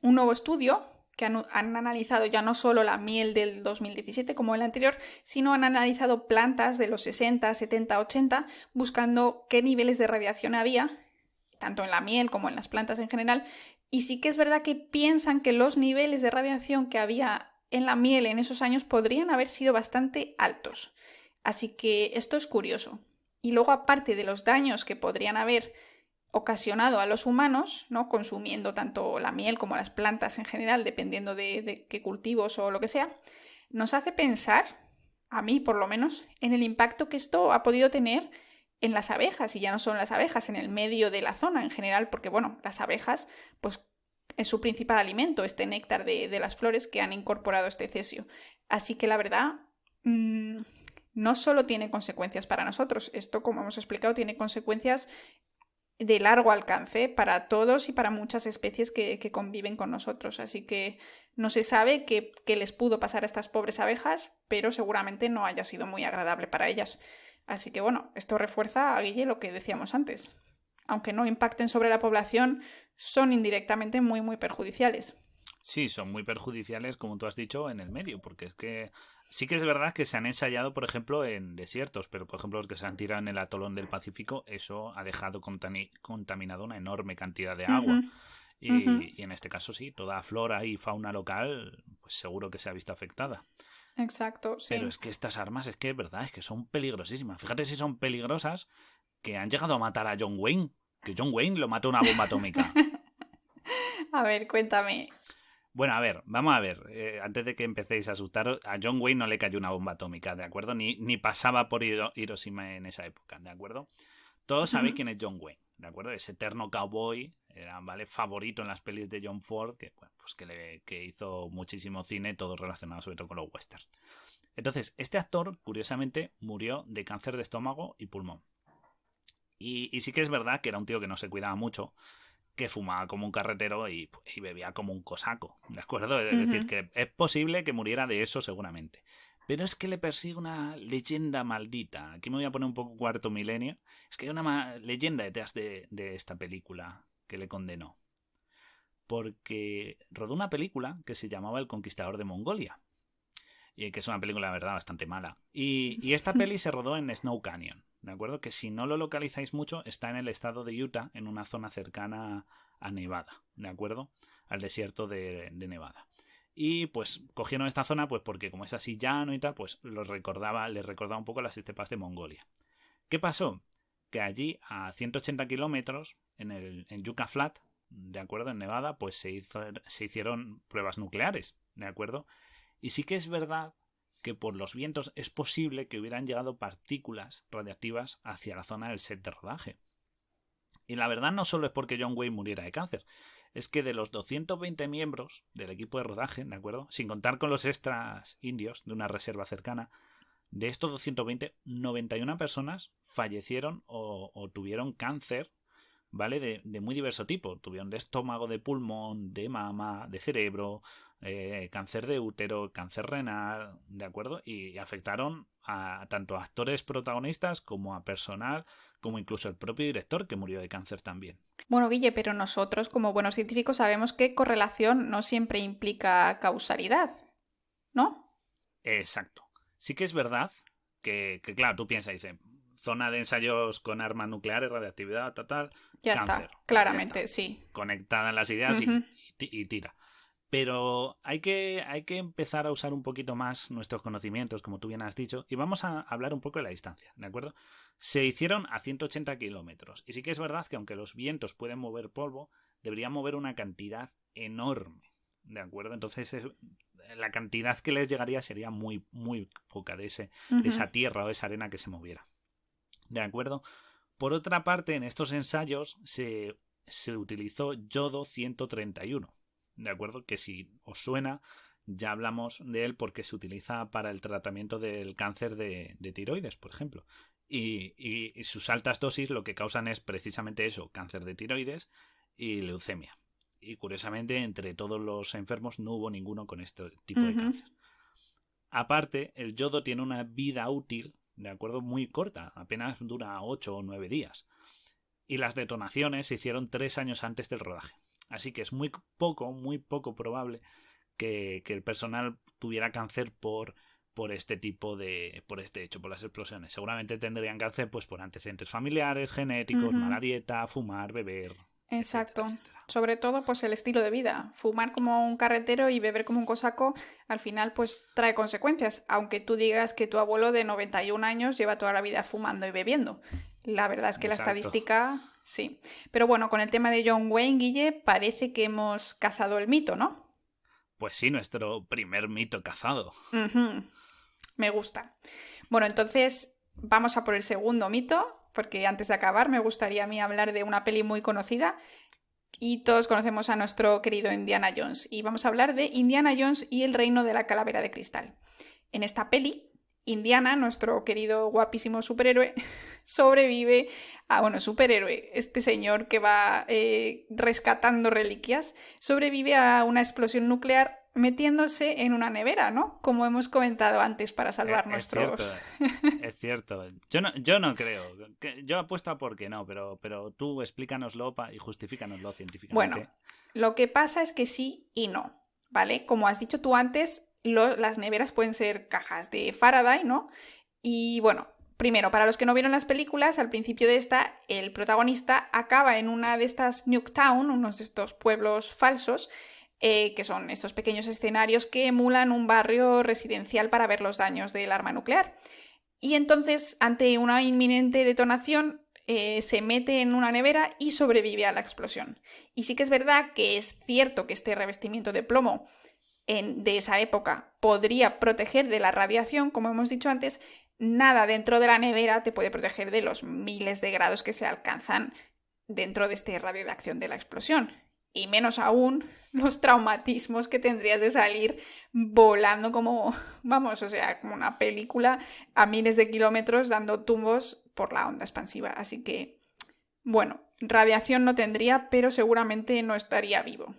un nuevo estudio que han analizado ya no solo la miel del 2017 como el anterior, sino han analizado plantas de los 60, 70, 80, buscando qué niveles de radiación había, tanto en la miel como en las plantas en general. Y sí que es verdad que piensan que los niveles de radiación que había en la miel en esos años podrían haber sido bastante altos. Así que esto es curioso. Y luego, aparte de los daños que podrían haber ocasionado a los humanos, ¿no? Consumiendo tanto la miel como las plantas en general, dependiendo de qué cultivos o lo que sea, nos hace pensar, a mí por lo menos, en el impacto que esto ha podido tener en las abejas, y ya no son las abejas, en el medio de la zona en general, porque bueno, las abejas, pues es su principal alimento, este néctar de las flores que han incorporado este cesio. Así que la verdad, no solo tiene consecuencias para nosotros, esto, como hemos explicado, tiene consecuencias de largo alcance para todos y para muchas especies que conviven con nosotros. Así que no se sabe qué les pudo pasar a estas pobres abejas, pero seguramente no haya sido muy agradable para ellas. Así que bueno, esto refuerza a Guille lo que decíamos antes. Aunque no impacten sobre la población, son indirectamente muy, muy perjudiciales. Sí, son muy perjudiciales, como tú has dicho, en el medio, porque es que sí que es verdad que se han ensayado, por ejemplo, en desiertos, pero por ejemplo los que se han tirado en el atolón del Pacífico, eso ha dejado contaminado una enorme cantidad de agua. Y en este caso sí, toda flora y fauna local, pues seguro que se ha visto afectada. Exacto, sí. Pero es que estas armas, es que es verdad, es que son peligrosísimas. Fíjate si son peligrosas que han llegado a matar a John Wayne, que John Wayne lo mató una bomba atómica. A ver, cuéntame. Bueno, a ver, vamos a ver. Antes de que empecéis a asustaros, a John Wayne no le cayó una bomba atómica, ¿de acuerdo? Ni pasaba por Hiroshima en esa época, ¿de acuerdo? Todos sabéis quién es John Wayne, ¿de acuerdo? Ese eterno cowboy, era, ¿vale? Favorito en las pelis de John Ford, que, bueno, pues que hizo muchísimo cine, todo relacionado sobre todo con los westerns. Entonces, este actor, curiosamente, murió de cáncer de estómago y pulmón. Y sí que es verdad que era un tío que no se cuidaba mucho, que fumaba como un carretero y bebía como un cosaco, ¿de acuerdo? Es decir, que es posible que muriera de eso seguramente. Pero es que le persigue una leyenda maldita. Aquí me voy a poner un poco cuarto milenio. Es que hay una leyenda detrás de esta película que le condenó. Porque rodó una película que se llamaba El Conquistador de Mongolia. Y que es una película, la verdad, bastante mala. Y esta peli se rodó en Snow Canyon, ¿de acuerdo? Que si no lo localizáis mucho, está en el estado de Utah, en una zona cercana a Nevada, ¿de acuerdo? Al desierto de Nevada. Y pues cogieron esta zona pues porque como es así llano y tal, pues les recordaba un poco las estepas de Mongolia. ¿Qué pasó? Que allí, a 180 kilómetros, en Yucca Flat, ¿de acuerdo? En Nevada, pues se hicieron pruebas nucleares, ¿de acuerdo? Y sí que es verdad que por los vientos es posible que hubieran llegado partículas radiactivas hacia la zona del set de rodaje. Y la verdad no solo es porque John Wayne muriera de cáncer, es que de los 220 miembros del equipo de rodaje, ¿de acuerdo? Sin contar con los extras indios de una reserva cercana, de estos 220, 91 personas fallecieron o tuvieron cáncer, ¿vale? De muy diverso tipo. Tuvieron de estómago, de pulmón, de mama, de cerebro, cáncer de útero, cáncer renal, ¿de acuerdo? Y afectaron a tanto a actores protagonistas como a personal, como incluso el propio director que murió de cáncer también. Bueno, Guille, pero nosotros como buenos científicos sabemos que correlación no siempre implica causalidad, ¿no? Exacto. Sí que es verdad que claro, tú piensas y dices, zona de ensayos con armas nucleares, radiactividad, total, ya cáncer. está, claramente, ya está. sí. Conectada en las ideas y tira. Pero hay que empezar a usar un poquito más nuestros conocimientos, como tú bien has dicho, y vamos a hablar un poco de la distancia, ¿de acuerdo? Se hicieron a 180 kilómetros, y sí que es verdad que aunque los vientos pueden mover polvo, deberían mover una cantidad enorme, ¿de acuerdo? Entonces la cantidad que les llegaría sería muy, muy poca de esa tierra o esa arena que se moviera, ¿de acuerdo? Por otra parte, en estos ensayos se utilizó yodo 131, ¿de acuerdo? Que si os suena, ya hablamos de él porque se utiliza para el tratamiento del cáncer de tiroides, por ejemplo. Y sus altas dosis lo que causan es precisamente eso, cáncer de tiroides y leucemia. Y curiosamente, entre todos los enfermos no hubo ninguno con este tipo de cáncer. Aparte, el yodo tiene una vida útil, ¿de acuerdo? Muy corta, apenas dura 8 o 9 días. Y las detonaciones se hicieron 3 años antes del rodaje. Así que es muy poco probable que el personal tuviera cáncer por este tipo de... por este hecho, por las explosiones. Seguramente tendrían cáncer pues por antecedentes familiares, genéticos, mala dieta, fumar, beber, Exacto. etcétera, etcétera. Sobre todo, pues el estilo de vida. Fumar como un carretero y beber como un cosaco, al final, pues trae consecuencias. Aunque tú digas que tu abuelo de 91 años lleva toda la vida fumando y bebiendo. La verdad es que la Exacto. estadística, sí. Pero bueno, con el tema de John Wayne, Guille, parece que hemos cazado el mito, ¿no? Pues sí, nuestro primer mito cazado. Ujú. Me gusta. Bueno, entonces vamos a por el segundo mito, porque antes de acabar me gustaría a mí hablar de una peli muy conocida y todos conocemos a nuestro querido Indiana Jones. Y vamos a hablar de Indiana Jones y el reino de la calavera de cristal. En esta peli, Indiana, nuestro querido guapísimo superhéroe, sobrevive a, bueno, superhéroe, este señor que va rescatando reliquias, sobrevive a una explosión nuclear metiéndose en una nevera, ¿no? Como hemos comentado antes, para salvar nuestros... Es cierto. Yo no creo. Yo apuesto a por que no, pero tú explícanoslo y justifícanoslo científicamente. Bueno, lo que pasa es que sí y no, ¿vale? Como has dicho tú antes, las neveras pueden ser cajas de Faraday, ¿no? Y bueno, primero, para los que no vieron las películas, al principio de esta, el protagonista acaba en una de estas Nuketown, unos de estos pueblos falsos, que son estos pequeños escenarios que emulan un barrio residencial para ver los daños del arma nuclear. Y entonces, ante una inminente detonación, se mete en una nevera y sobrevive a la explosión. Y sí que es verdad que es cierto que este revestimiento de plomo de esa época podría proteger de la radiación, como hemos dicho antes, nada dentro de la nevera te puede proteger de los miles de grados que se alcanzan dentro de este radio de acción de la explosión. Y menos aún los traumatismos que tendrías de salir volando como, vamos, o sea, como una película a miles de kilómetros dando tumbos por la onda expansiva. Así que, bueno, radiación no tendría, pero seguramente no estaría vivo.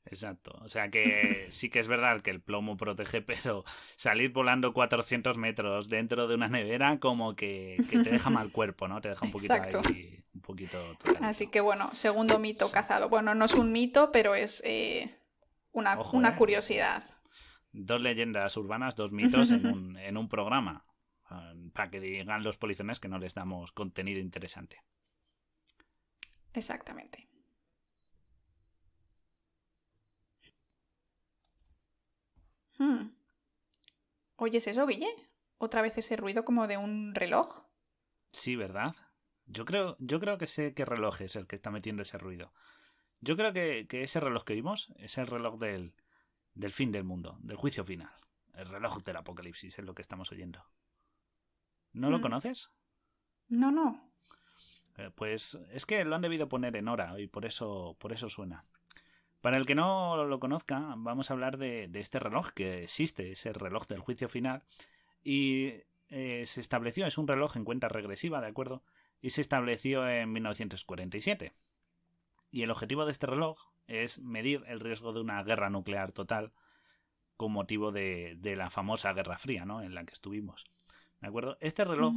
Exacto. O sea que sí que es verdad que el plomo protege, pero salir volando 400 metros dentro de una nevera como que te deja mal cuerpo, ¿no? Te deja un poquito Exacto. ahí, un poquito tocadito. Así que bueno, segundo mito cazado. Bueno, no es un mito, pero es Ojo, una curiosidad. 2 leyendas urbanas, 2 mitos en un programa. Para que digan los polizones que no les damos contenido interesante. Exactamente. ¿Oyes eso, Guille? ¿Otra vez ese ruido como de un reloj? Sí, ¿verdad? Yo creo que sé qué reloj es el que está metiendo ese ruido. Yo creo que ese reloj que vimos es el reloj del fin del mundo, del juicio final. El reloj del apocalipsis es lo que estamos oyendo. ¿No lo conoces? No. Pues es que lo han debido poner en hora y por eso suena. Para el que no lo conozca, vamos a hablar de este reloj que existe, ese reloj del juicio final. Y se estableció, es un reloj en cuenta regresiva, ¿de acuerdo? Y se estableció en 1947. Y el objetivo de este reloj es medir el riesgo de una guerra nuclear total con motivo de la famosa Guerra Fría, ¿no? En la que estuvimos. ¿De acuerdo? Este reloj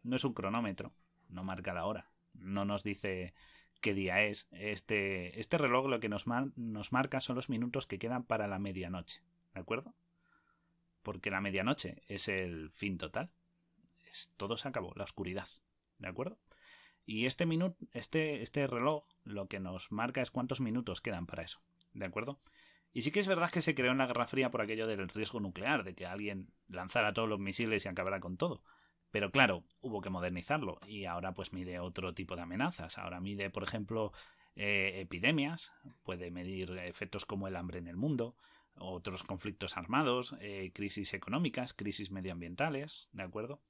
no es un cronómetro, no marca la hora, no nos dice qué día es. Este reloj lo que nos marca son los minutos que quedan para la medianoche, ¿de acuerdo? Porque la medianoche es el fin total. Todo se acabó, la oscuridad, ¿de acuerdo? Y este reloj lo que nos marca es cuántos minutos quedan para eso, ¿de acuerdo? Y sí que es verdad que se creó en la Guerra Fría por aquello del riesgo nuclear, de que alguien lanzara todos los misiles y acabara con todo. Pero claro, hubo que modernizarlo y ahora pues mide otro tipo de amenazas. Ahora mide, por ejemplo, epidemias, puede medir efectos como el hambre en el mundo, otros conflictos armados, crisis económicas, crisis medioambientales, ¿de acuerdo?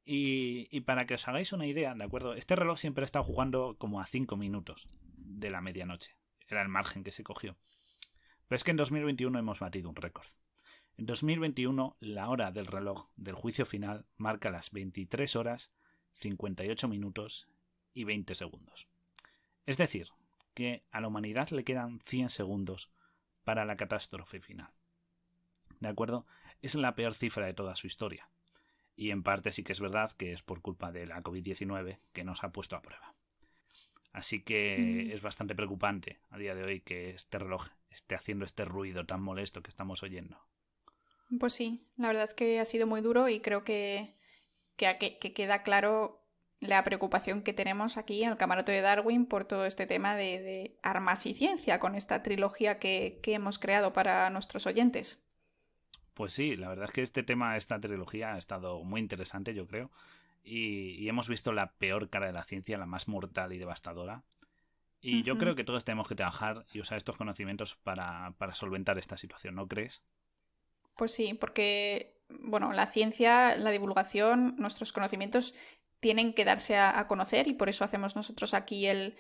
Y para que os hagáis una idea, ¿de acuerdo? Este reloj siempre ha estado jugando como a 5 minutos de la medianoche. Era el margen que se cogió. Pero es que en 2021 hemos batido un récord. En 2021, la hora del reloj del juicio final marca las 23 horas, 58 minutos y 20 segundos. Es decir, que a la humanidad le quedan 100 segundos para la catástrofe final. ¿De acuerdo? Es la peor cifra de toda su historia. Y en parte sí que es verdad que es por culpa de la COVID-19 que nos ha puesto a prueba. Así que es bastante preocupante a día de hoy que este reloj esté haciendo este ruido tan molesto que estamos oyendo. Pues sí, la verdad es que ha sido muy duro y creo que queda claro la preocupación que tenemos aquí en el Camarote de Darwin por todo este tema de armas y ciencia con esta trilogía que hemos creado para nuestros oyentes. Pues sí, la verdad es que esta trilogía ha estado muy interesante, yo creo, y hemos visto la peor cara de la ciencia, la más mortal y devastadora. Y yo creo que todos tenemos que trabajar y usar estos conocimientos para solventar esta situación, ¿no crees? Pues sí, porque, bueno, la ciencia, la divulgación, nuestros conocimientos tienen que darse a conocer y por eso hacemos nosotros aquí el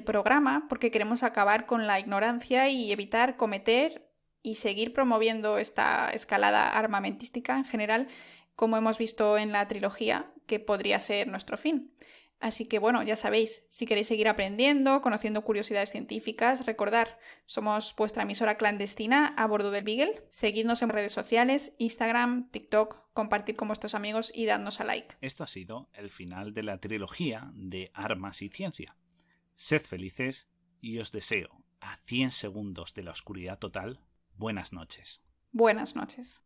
programa, porque queremos acabar con la ignorancia y evitar cometer y seguir promoviendo esta escalada armamentística en general, como hemos visto en la trilogía, que podría ser nuestro fin. Así que bueno, ya sabéis, si queréis seguir aprendiendo, conociendo curiosidades científicas, recordad, somos vuestra emisora clandestina a bordo del Beagle. Seguidnos en redes sociales, Instagram, TikTok, compartid con vuestros amigos y dadnos a like. Esto ha sido el final de la trilogía de Armas y Ciencia. Sed felices y os deseo, a 100 segundos de la oscuridad total, buenas noches. Buenas noches.